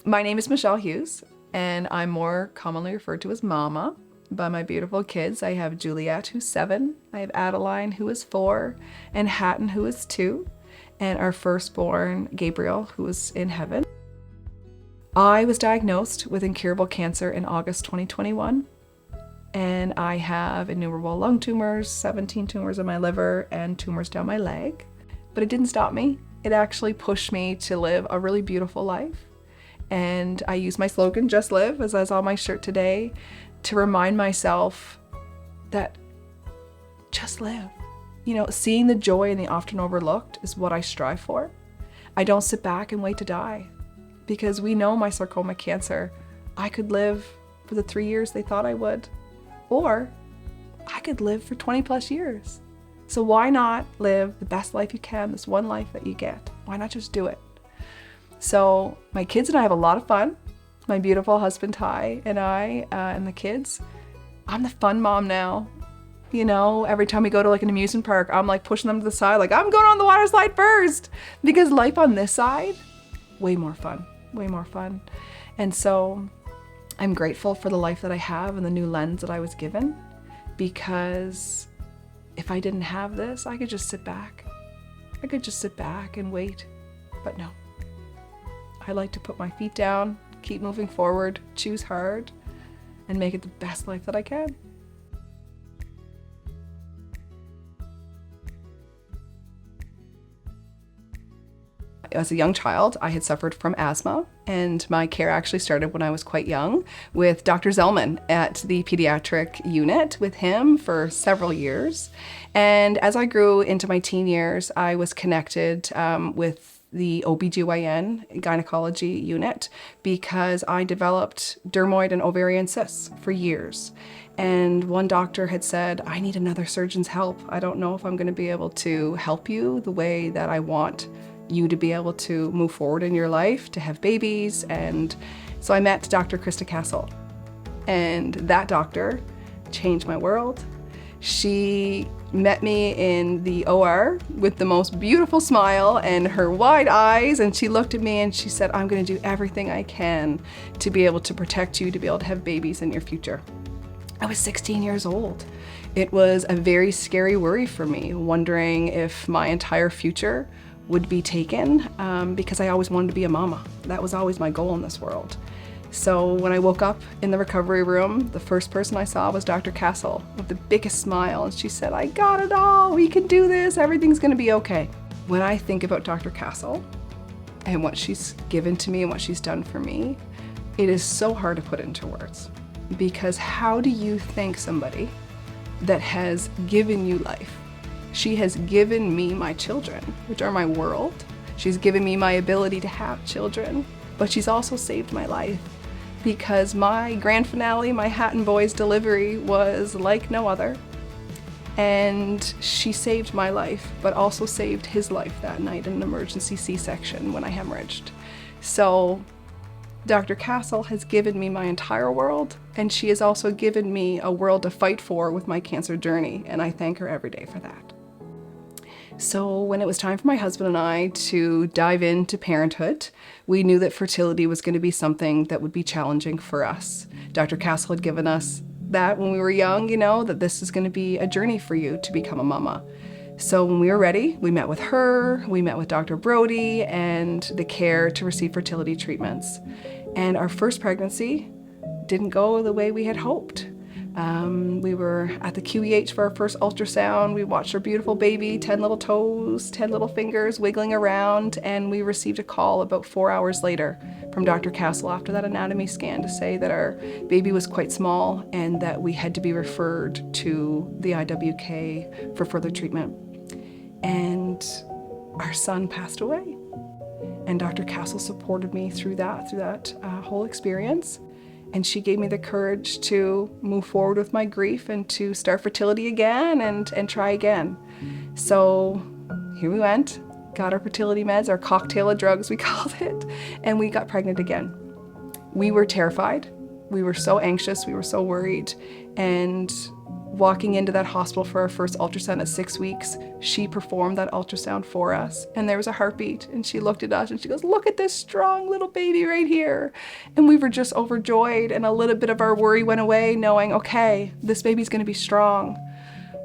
My name is Michelle Hughes, and I'm more commonly referred to as Mama by my beautiful kids. I have Juliet, who's 7, I have Adeline, who is 4, and Hatton, who is 2, and our firstborn, Gabriel, who is in heaven. I was diagnosed with incurable cancer in August 2021, and I have innumerable lung tumors, 17 tumors in my liver, and tumors down my leg. But it didn't stop me. It actually pushed me to live a really beautiful life. And I use my slogan, Just Live, as on my shirt today, to remind myself that just live. You know, seeing the joy in the often overlooked is what I strive for. I don't sit back and wait to die, because we know my sarcoma cancer, I could live for the 3 years they thought I would, or I could live for 20 plus years. So why not live the best life you can, this one life that you get? Why not just do it? So my kids and I have a lot of fun. My beautiful husband Ty and I and the kids. I'm the fun mom now. You know, every time we go to like an amusement park, I'm like pushing them to the side, like I'm going on the water slide first, because life on this side, way more fun, way more fun. And so I'm grateful for the life that I have and the new lens that I was given, because if I didn't have this, I could just sit back. I could just sit back and wait, but no. I like to put my feet down, keep moving forward, choose hard, and make it the best life that I can. As a young child, I had suffered from asthma, and my care actually started when I was quite young with Dr. Zellman at the pediatric unit with him for several years. And as I grew into my teen years, I was connected with the OBGYN gynecology unit, because I developed dermoid and ovarian cysts for years. And one doctor had said, I need another surgeon's help. I don't know if I'm going to be able to help you the way that I want you to be able to move forward in your life, to have babies. And so I met Dr. Krista Castle, and that doctor changed my world. She met me in the OR with the most beautiful smile and her wide eyes, and she looked at me and she said, I'm going to do everything I can to be able to protect you, to be able to have babies in your future. I was 16 years old. It was a very scary worry for me, wondering if my entire future would be taken, because I always wanted to be a mama. That was always my goal in this world. So when I woke up in the recovery room, the first person I saw was Dr. Castle with the biggest smile, and she said, I got it all, we can do this, everything's gonna be okay. When I think about Dr. Castle and what she's given to me and what she's done for me, it is so hard to put into words, because how do you thank somebody that has given you life? She has given me my children, which are my world. She's given me my ability to have children, but she's also saved my life, because my grand finale, my Hatton Boys delivery, was like no other. And she saved my life, but also saved his life that night in an emergency C-section when I hemorrhaged. So Dr. Castle has given me my entire world, and she has also given me a world to fight for with my cancer journey, and I thank her every day for that. So when it was time for my husband and I to dive into parenthood, we knew that fertility was going to be something that would be challenging for us. Dr. Castle had given us that when we were young, you know, that this is going to be a journey for you to become a mama. So when we were ready, we met with her, we met with Dr. Brody and the care to receive fertility treatments. And our first pregnancy didn't go the way we had hoped. We were at the QEH for our first ultrasound. We watched our beautiful baby, 10 little toes, 10 little fingers wiggling around, and we received a call about 4 hours later from Dr. Castle after that anatomy scan to say that our baby was quite small and that we had to be referred to the IWK for further treatment. And our son passed away. And Dr. Castle supported me through that whole experience. And she gave me the courage to move forward with my grief and to start fertility again and try again. So here we went, got our fertility meds, our cocktail of drugs we called it, and we got pregnant again. We were terrified. We were so anxious, we were so worried. And walking into that hospital for our first ultrasound at 6 weeks, she performed that ultrasound for us, and there was a heartbeat, and she looked at us and she goes, "Look at this strong little baby right here." And we were just overjoyed, and a little bit of our worry went away, knowing, okay, this baby's gonna be strong.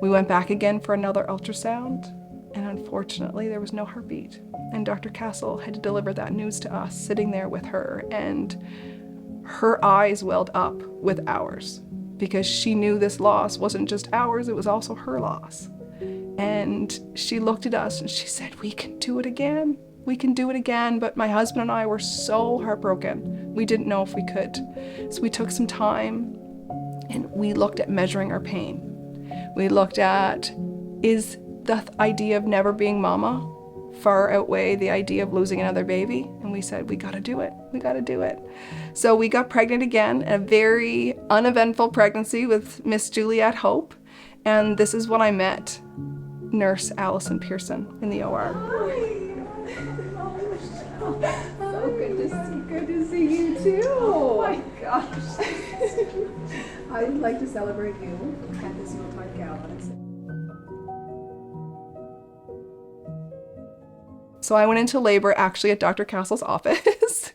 We went back again for another ultrasound, and unfortunately there was no heartbeat. And Dr. Castle had to deliver that news to us, sitting there with her, and her eyes welled up with ours, because she knew this loss wasn't just ours, it was also her loss. And she looked at us and she said, "We can do it again. We can do it again." But my husband and I were so heartbroken. We didn't know if we could. So we took some time and we looked at measuring our pain. We looked at, is the idea of never being mama far outweigh the idea of losing another baby? And we said, we gotta do it. We gotta do it. So we got pregnant again, a very uneventful pregnancy with Miss Juliet Hope. And this is when I met Nurse Allison Pearson in the OR. So good to see you too. Oh my gosh. I would like to celebrate you at this Yuletide Gala. So I went into labor actually at Dr. Castle's office,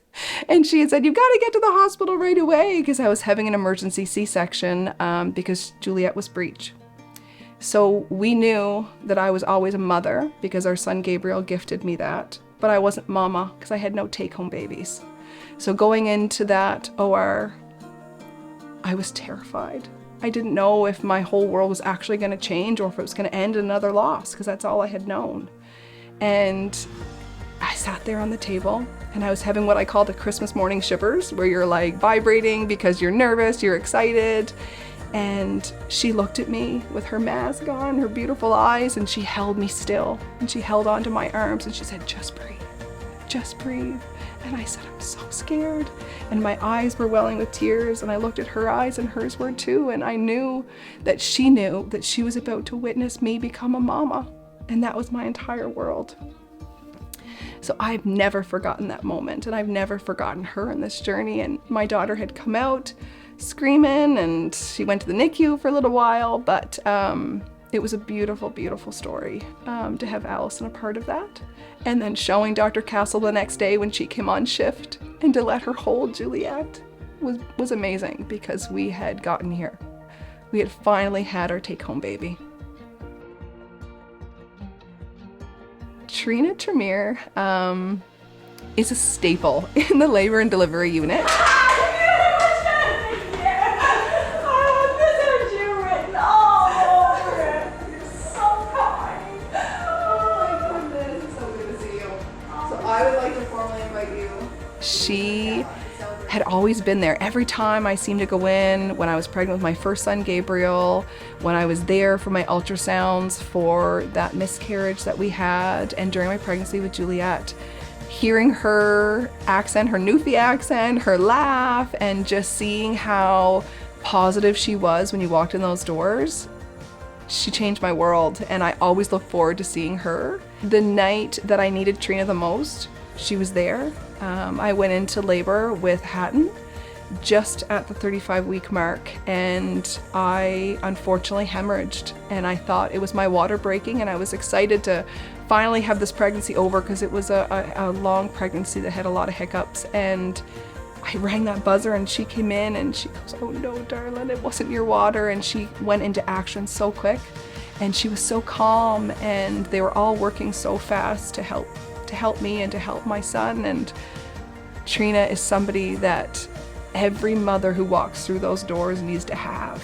and she had said, "You've got to get to the hospital right away," because I was having an emergency C-section because Juliet was breech. So we knew that I was always a mother because our son Gabriel gifted me that, but I wasn't mama because I had no take-home babies. So going into that OR, I was terrified. I didn't know if my whole world was actually going to change or if it was going to end in another loss, because that's all I had known. And I sat there on the table and I was having what I call the Christmas morning shivers, where you're like vibrating because you're nervous, you're excited. And she looked at me with her mask on, her beautiful eyes, and she held me still. And she held onto my arms and she said, "Just breathe, just breathe." And I said, "I'm so scared." And my eyes were welling with tears, and I looked at her eyes and hers were too. And I knew that she was about to witness me become a mama. And that was my entire world. So I've never forgotten that moment, and I've never forgotten her in this journey. And my daughter had come out screaming, and she went to the NICU for a little while, but it was a beautiful, beautiful story to have Allison a part of that. And then showing Dr. Castle the next day when she came on shift, and to let her hold Juliet was amazing, because we had gotten here. We had finally had our take-home baby. Trina Tremere is a staple in the labor and delivery unit. She had always been there. Every time I seemed to go in, when I was pregnant with my first son, Gabriel, when I was there for my ultrasounds for that miscarriage that we had, and during my pregnancy with Juliet, hearing her accent, her Newfie accent, her laugh, and just seeing how positive she was when you walked in those doors, she changed my world, and I always look forward to seeing her. The night that I needed Trina the most, she was there. I went into labor with Hatton just at the 35-week mark, and I unfortunately hemorrhaged, and I thought it was my water breaking, and I was excited to finally have this pregnancy over, because it was a long pregnancy that had a lot of hiccups. And I rang that buzzer and she came in and she goes, "Oh no, darling, it wasn't your water." And she went into action so quick, and she was so calm, and they were all working so fast to help me and to help my son. And Trina is somebody that every mother who walks through those doors needs to have,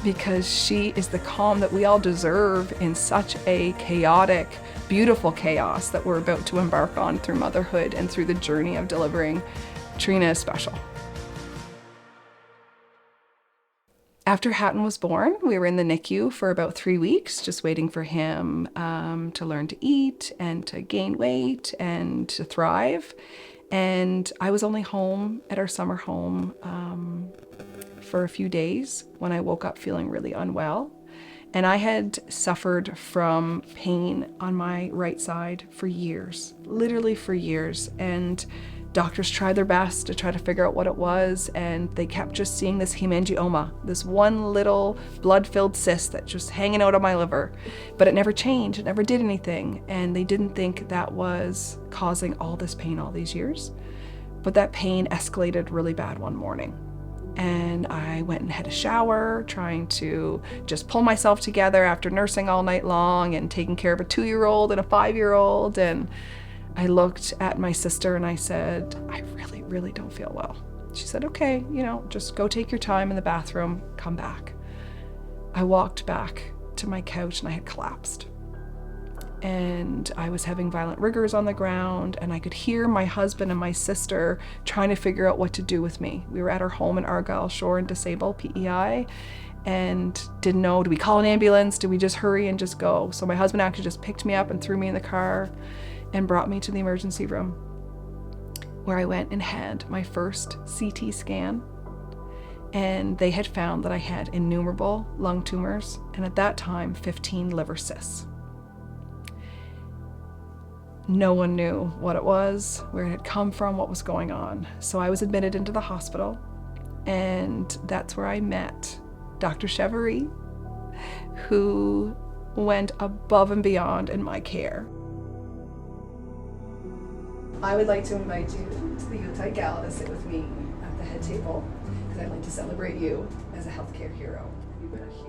because she is the calm that we all deserve in such a chaotic, beautiful chaos that we're about to embark on through motherhood and through the journey of delivering. Trina is special. After Hatton was born, we were in the NICU for about 3 weeks, just waiting for him to learn to eat and to gain weight and to thrive. And I was only home at our summer home for a few days when I woke up feeling really unwell. And I had suffered from pain on my right side for years, literally for years. And Doctors tried their best to try to figure out what it was, and they kept just seeing this hemangioma, this one little blood-filled cyst that just hanging out of my liver. But it never changed, it never did anything, and they didn't think that was causing all this pain all these years. But that pain escalated really bad one morning. And I went and had a shower, trying to just pull myself together after nursing all night long and taking care of a 2-year-old and a 5-year-old. And I looked at my sister and I said, I really, really don't feel well. She said, okay, just go take your time in the bathroom, come back. I walked back to my couch and I had collapsed. And I was having violent rigors on the ground, and I could hear my husband and my sister trying to figure out what to do with me. We were at our home in Argyll Shore and Disabled, PEI, and didn't know, do we call an ambulance? Do we just hurry and just go? So my husband actually just picked me up and threw me in the car and brought me to the emergency room, where I went and had my first CT scan. And they had found that I had innumerable lung tumors, and at that time, 15 liver cysts. No one knew what it was, where it had come from, what was going on. So I was admitted into the hospital, and that's where I met Dr. Chevary, who went above and beyond in my care. I would like to invite you to the Yuletide Gala to sit with me at the head table, because I'd like to celebrate you as a healthcare hero.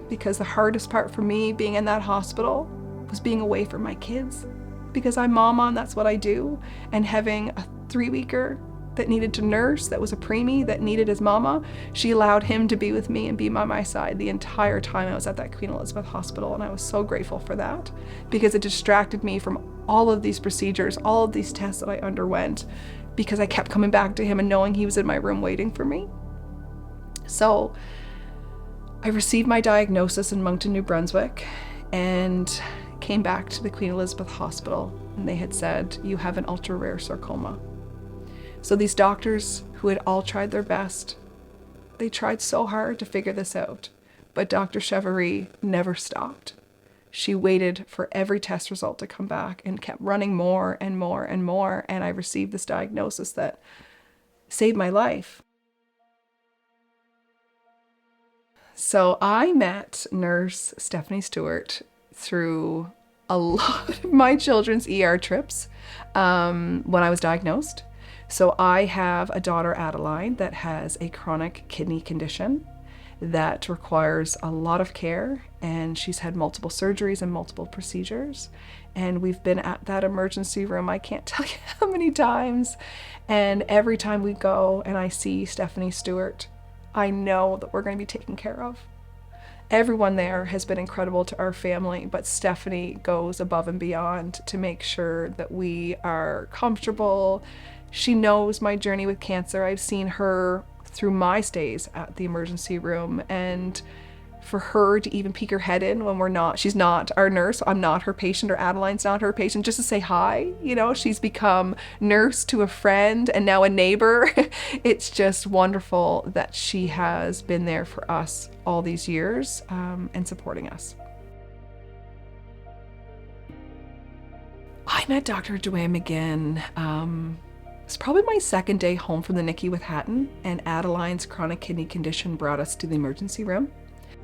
Because the hardest part for me being in that hospital was being away from my kids. Because I'm mama and that's what I do, and having a 3-weeker that needed to nurse, that was a preemie, that needed his mama, she allowed him to be with me and be by my side the entire time I was at that Queen Elizabeth Hospital, and I was so grateful for that, because it distracted me from all of these procedures, all of these tests that I underwent, because I kept coming back to him and knowing he was in my room waiting for me. So I received my diagnosis in Moncton, New Brunswick, and came back to the Queen Elizabeth Hospital, and they had said, you have an ultra-rare sarcoma. So these doctors who had all tried their best, they tried so hard to figure this out, but Dr. Chevary never stopped. She waited for every test result to come back and kept running more and more and more, and I received this diagnosis that saved my life. So I met nurse Stephanie Stewart through a lot of my children's ER trips when I was diagnosed. So I have a daughter, Adeline, that has a chronic kidney condition that requires a lot of care, and she's had multiple surgeries and multiple procedures. And we've been at that emergency room, I can't tell you how many times. And every time we go and I see Stephanie Stewart, I know that we're going to be taken care of. Everyone there has been incredible to our family, but Stephanie goes above and beyond to make sure that we are comfortable. She knows my journey with cancer. I've seen her through my stays at the emergency room, and for her to even peek her head in when she's not our nurse, I'm not her patient, or Adeline's not her patient, just to say hi. She's become nurse to a friend and now a neighbor. It's just wonderful that she has been there for us all these years and supporting us. I met Dr. Joanne McGinn. It's probably my second day home from the NICU with Hatton, and Adeline's chronic kidney condition brought us to the emergency room.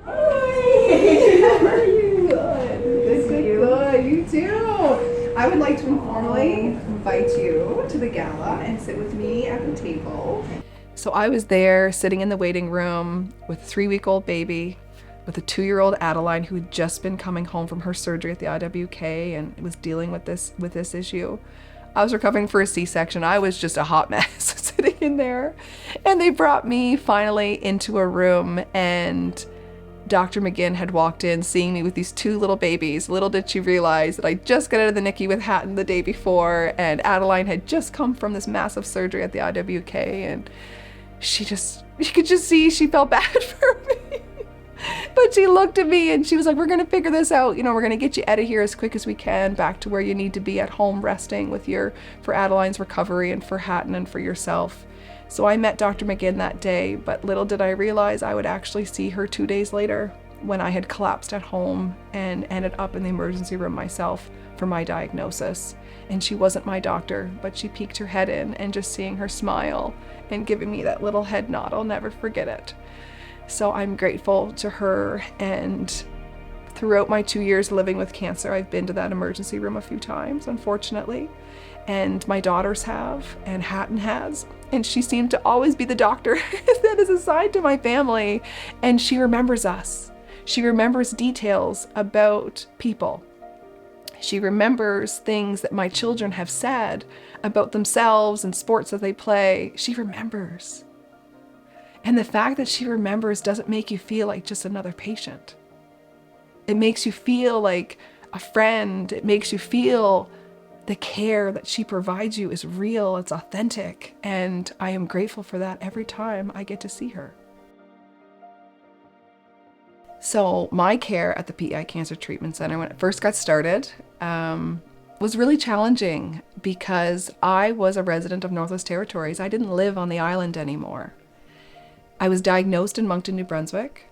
Hi! How are you? Good. You too. I would like to informally invite you to the gala and sit with me at the table. So I was there sitting in the waiting room with a 3-week-old baby, with a 2-year-old Adeline who had just been coming home from her surgery at the IWK and was dealing with this issue. I was recovering for a C-section. I was just a hot mess sitting in there. And they brought me finally into a room, and Dr. McGinn had walked in seeing me with these 2 little babies. Little did she realize that I just got out of the NICU with Hatton the day before, and Adeline had just come from this massive surgery at the IWK, and you could just see she felt bad for me. But she looked at me and she was like, we're going to figure this out. We're going to get you out of here as quick as we can, back to where you need to be at home resting for Adeline's recovery and for Hatton and for yourself. So I met Dr. McGinn that day, but little did I realize I would actually see her 2 days later. when I had collapsed at home and ended up in the emergency room myself for my diagnosis. And she wasn't my doctor, but she peeked her head in, and just seeing her smile and giving me that little head nod, I'll never forget it. So I'm grateful to her, and throughout my 2 years living with cancer, I've been to that emergency room a few times, unfortunately. And my daughters have, and Hatton has. And she seemed to always be the doctor that is assigned to my family. And she remembers us. She remembers details about people. She remembers things that my children have said about themselves and sports that they play. She remembers. And the fact that she remembers doesn't make you feel like just another patient. It makes you feel like a friend. It makes you feel the care that she provides you is real, it's authentic, and I am grateful for that every time I get to see her. So my care at the PEI Cancer Treatment Center, when it first got started, was really challenging because I was a resident of Northwest Territories. I didn't live on the island anymore. I was diagnosed in Moncton, New Brunswick.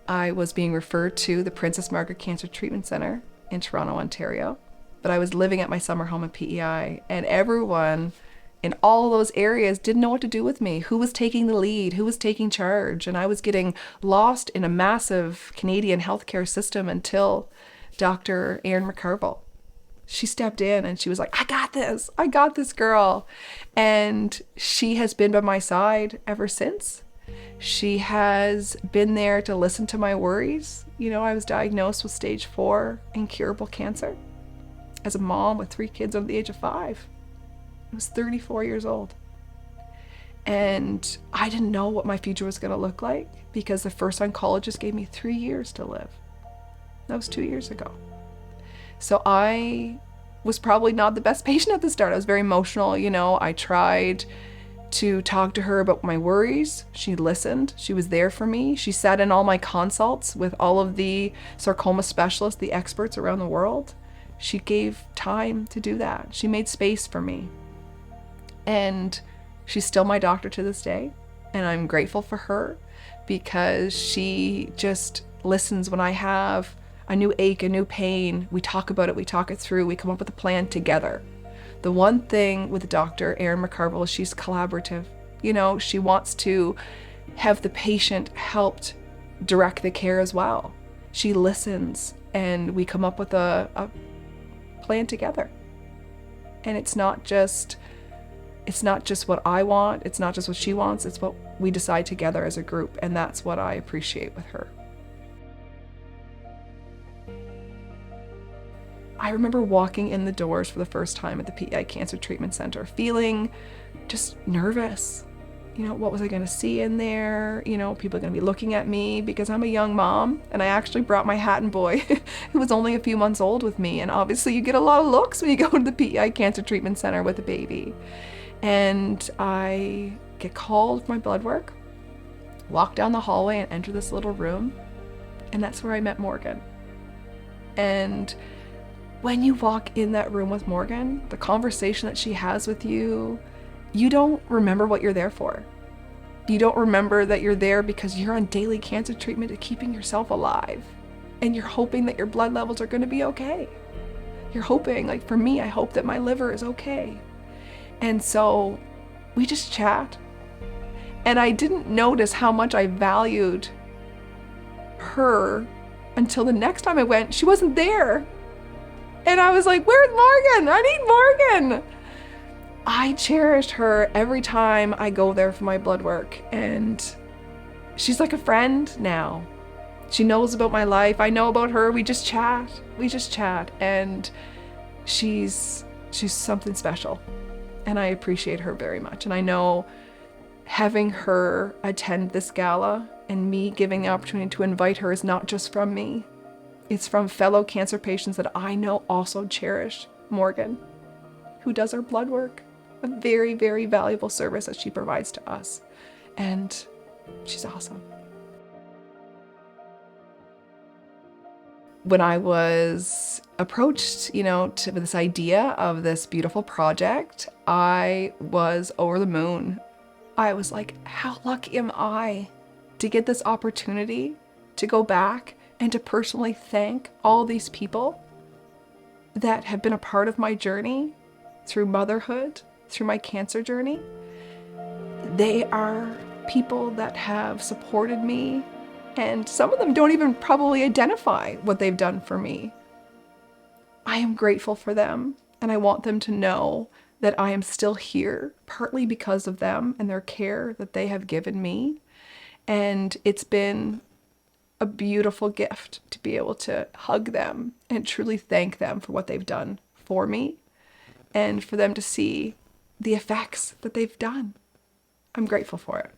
I was being referred to the Princess Margaret Cancer Treatment Center in Toronto, Ontario. But I was living at my summer home at PEI, and everyone in all those areas didn't know what to do with me. Who was taking the lead? Who was taking charge? And I was getting lost in a massive Canadian healthcare system until Dr. Erin McCarville. She stepped in and she was like, I got this girl. And she has been by my side ever since. She has been there to listen to my worries. You know, I was diagnosed with stage 4 incurable cancer. As a mom with 3 kids under the age of 5. I was 34 years old. And I didn't know what my future was going to look like because the first oncologist gave me 3 years to live. That was 2 years ago. So I was probably not the best patient at the start. I was very emotional, you know. I tried to talk to her about my worries. She listened. She was there for me. She sat in all my consults with all of the sarcoma specialists, the experts around the world. She gave time to do that. She made space for me. And she's still my doctor to this day. And I'm grateful for her because she just listens when I have a new ache, a new pain. We talk about it, we talk it through, we come up with a plan together. The one thing with Dr. Erin McCarville is she's collaborative. You know, she wants to have the patient helped direct the care as well. She listens and we come up with a plan together. And it's not just what I want, it's not just what she wants, it's what we decide together as a group, and that's what I appreciate with her. I remember walking in the doors for the first time at the PEI Cancer Treatment Center, feeling just nervous. You know, what was I going to see in there? You know, people are going to be looking at me because I'm a young mom, and I actually brought my Hatton boy, who was only a few months old, with me. And obviously you get a lot of looks when you go to the PEI Cancer Treatment Center with a baby. And I get called for my blood work, walk down the hallway and enter this little room, and that's where I met Morgan. And when you walk in that room with Morgan, the conversation that she has with you, you don't remember what you're there for. You don't remember that you're there because you're on daily cancer treatment to keeping yourself alive. And you're hoping that your blood levels are going to be okay. You're hoping, like for me, I hope that my liver is okay. And so we just chat. And I didn't notice how much I valued her until the next time I went. She wasn't there. And I was like, where's Morgan? I need Morgan. I cherished her every time I go there for my blood work. And she's like a friend now. She knows about my life. I know about her. We just chat. And she's something special. And I appreciate her very much. And I know having her attend this gala and me giving the opportunity to invite her is not just from me. It's from fellow cancer patients that I know also cherish Morgan, who does our blood work, a very, very valuable service that she provides to us. And she's awesome. When I was approached, with this idea of this beautiful project, I was over the moon. I was like, how lucky am I to get this opportunity to go back and to personally thank all these people that have been a part of my journey through motherhood, through my cancer journey. They are people that have supported me, and some of them don't even probably identify what they've done for me. I am grateful for them, and I want them to know that I am still here, partly because of them and their care that they have given me. And it's been a beautiful gift to be able to hug them and truly thank them for what they've done for me, and for them to see the effects that they've done. I'm grateful for it.